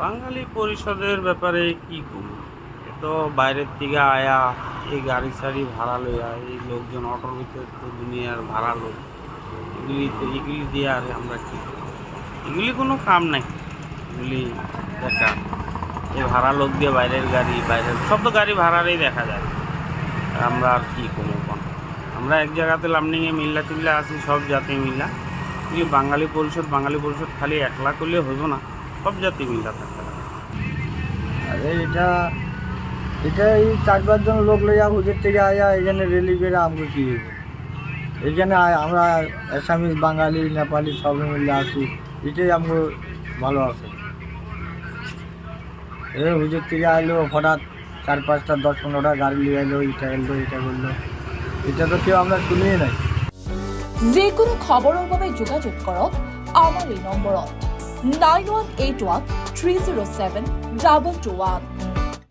বাঙালি পরিষদের ব্যাপারে কি কমু, এ তো বাইরের থেকে আয়া এই গাড়ি সাড়ি ভাড়া লইয়া এই লোকজন অটোর ভিতরে তো দুনিয়ার ভাড়া লোক, এগুলি দিয়ে আর আমরা কি করব? এগুলি কোনো কাম নাই, এগুলি বেকার। এই ভাড়া লোক দিয়ে বাইরের গাড়ি, বাইরের সব তো গাড়ি ভাড়ারই দেখা যায়। আমরা আর কি করবো কোন? আমরা এক জায়গাতে লামনিংয়ে মিল্লা টিল্লা আছি, সব জাতি মিল্লা। কিন্তু বাঙালি পরিষদ খালি একলা করলে হইব না, সব জাতি মিল্লা থাকতে হবে। আরে এটা এই 4-5 জন লোক লইয়া হুজুর থেকে আয়া এখানে রেলি করে আমাকে কি হইব? এখানে আমরা আসামিজ, বাঙালি, নেপালি সব মিলে আছি, এটাই আমাকে ভালো আছে। হুজুর থেকে আইলো হঠাৎ 4-5টা 10-15টা গাড়ি লিয়ে এলো, এটা করলো, এটা তো কেউ আমরা শুনিয়ে নাই। যিকোনো খবৰৰ বাবে যোগাযোগ কৰক আমাৰ এই নম্বৰত 9181 307 221।